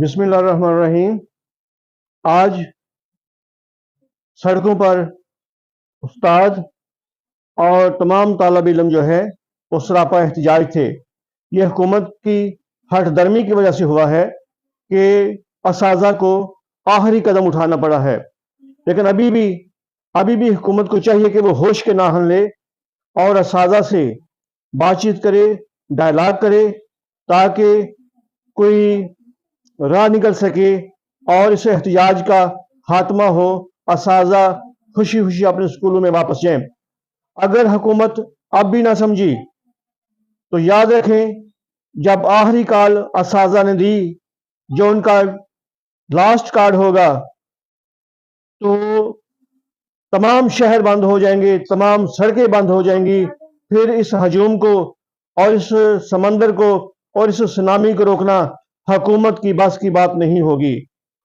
बिस्मिल्लाहिर्रहमानिर्रहीम। आज सड़कों पर उस्ताद और तमाम तालिब इल्म जो है वो सरापा एहतजाज थे। ये हुकूमत की हठधर्मी की वजह से हुआ है कि असाज़ा को आखिरी कदम उठाना पड़ा है, लेकिन अभी भी हुकूमत को चाहिए कि वो होश के नाहन ले और असाज़ा से बातचीत करे, डायलाग करे, ताकि कोई राह निकल सके और इस एहतजाज का खात्मा हो, असाज़ा खुशी खुशी अपने स्कूलों में वापस जाएं। अगर हुकूमत अब भी ना समझी तो याद रखें, जब आखिरी कॉल असाज़ा ने दी, जो उनका लास्ट कार्ड होगा, तो तमाम शहर बंद हो जाएंगे, तमाम सड़कें बंद हो जाएंगी। फिर इस हजूम को और इस समंदर को और इस सुनामी को रोकना हुकूमत की बस की बात नहीं होगी।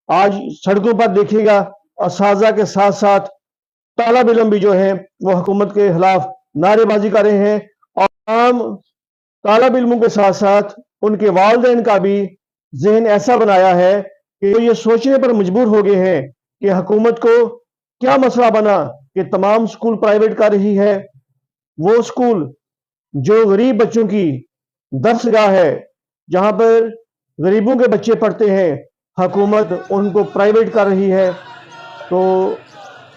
आज सड़कों पर देखिएगा, असाज़ा के साथ साथ तालिब इल्म भी जो है वो हुकूमत के खिलाफ नारेबाजी कर रहे हैं, और आम तालिब इल्मों के साथ साथ उनके वालिदैन का भी जहन ऐसा बनाया है कि वो ये सोचने पर मजबूर हो गए हैं कि हुकूमत को क्या मसला बना कि तमाम स्कूल प्राइवेट कर रही है। वो स्कूल जो गरीब बच्चों की दर्सगाह है, जहां पर गरीबों के बच्चे पढ़ते हैं, हुकूमत उनको प्राइवेट कर रही है। तो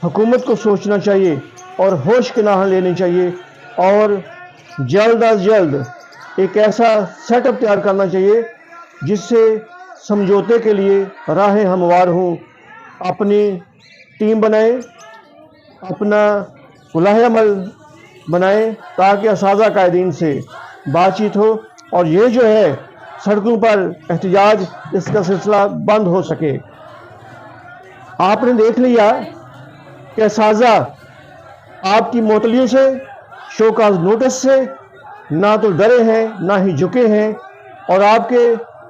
हुकूमत को सोचना चाहिए और होश के नाहन लेनी चाहिए, और जल्द अज जल्द एक ऐसा सेटअप तैयार करना चाहिए जिससे समझौते के लिए राहें हमवार हों। अपनी टीम बनाएं, अपना उलाहे अमल बनाएं, ताकि असाज़ा कायदीन से बातचीत हो और ये जो है सड़कों पर एहतजाज, इसका सिलसिला बंद हो सके। आपने देख लिया कि असाज़ा आपकी मोतलियों से, शोकाज नोटिस से ना तो डरे हैं ना ही झुके हैं, और आपके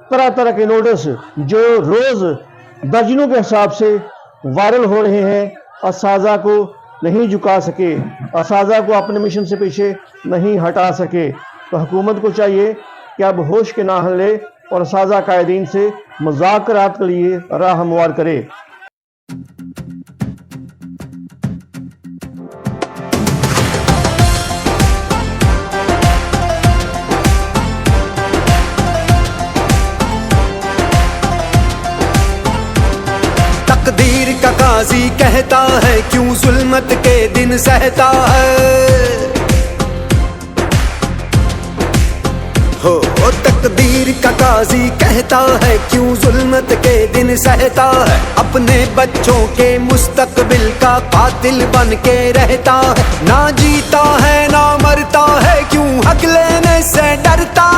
तरह तरह के नोटिस जो रोज दर्जनों के हिसाब से वायरल हो रहे हैं, असाज़ा को नहीं झुका सके, असाज़ा को अपने मिशन से पीछे नहीं हटा सके। तो हुकूमत को चाहिए कि अब होश के नाहन ले और असाज़ा कायदीन से मुज़ाकरात के लिए राह हमवार करे। तकदीर का काजी कहता है क्यों जुल्मत के दिन सहता है, हो तकदीर का काजी कहता है क्यों जुल्मत के दिन सहता है। अपने बच्चों के मुस्तकबिल का कातिल बन के रहता है, ना जीता है ना मरता है, क्यों हक लेने से डरता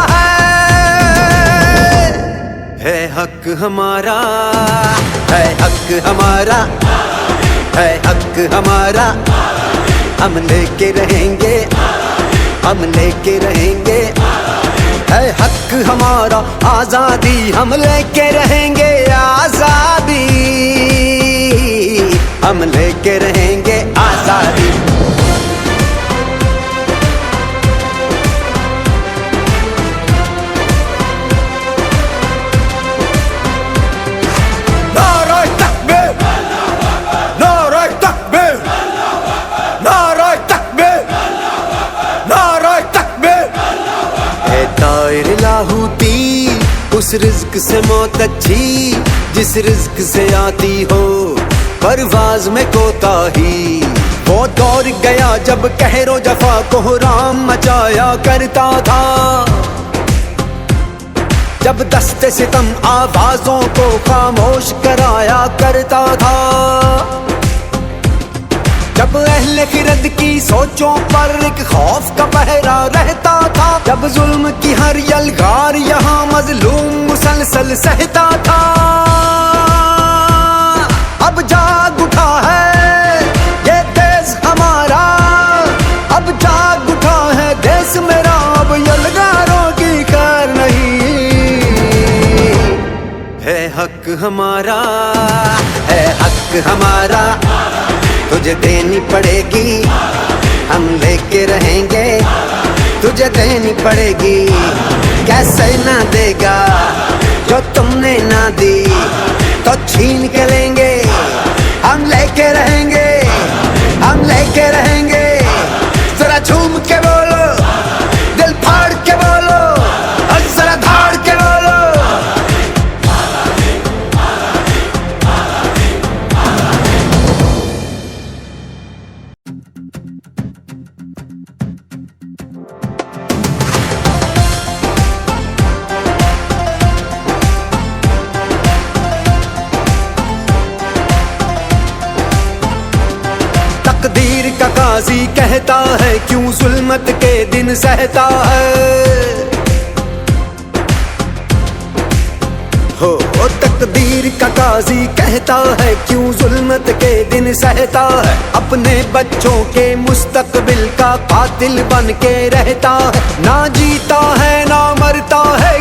है हक हमारा, है हक हमारा, है हक हमारा, हम लेके रहेंगे, हम लेके रहेंगे, है हक हमारा आजादी, हम लेके रहेंगे आजादी, हम लेके रहेंगे आजादी। उस रिज़्क से मौत अच्छी जिस रिज़्क से आती हो परवाज में कोताही। वो दौर गया जब कहरो जफा को राम मचाया करता था, जब दस्ते सितम आवाजों को खामोश कराया करता था, जब अहले खिरद की सोचों पर एक खौफ का पहरा रहता था, जब जुल्म की हर यलगार यहाँ मजलूम मुसलसल सहता था। अब जाग उठा है ये देश हमारा, अब जाग उठा है देश मेरा, अब यलगारों की खैर नहीं, है हक हमारा, है हक हमारा, तुझे देनी पड़ेगी, हम लेके रहेंगे, तुझे देनी पड़ेगी, कैसे ना देगा जो तुमने ना दी तो छीन के लेंगे, हम लेके रहेंगे, हम लेके रहेंगे। जरा झूम के बोलो, दिल फाड़ के बोलो, और जरा धाड़ के बोलो। तकदीर का काजी कहता है क्यों जुल्मत के दिन सहता है। हो तकदीर का काजी कहता है क्यों जुल्मत के दिन सहता है। अपने बच्चों के मुस्तकबिल का कातिल बन के रहता है। ना जीता है ना मरता है।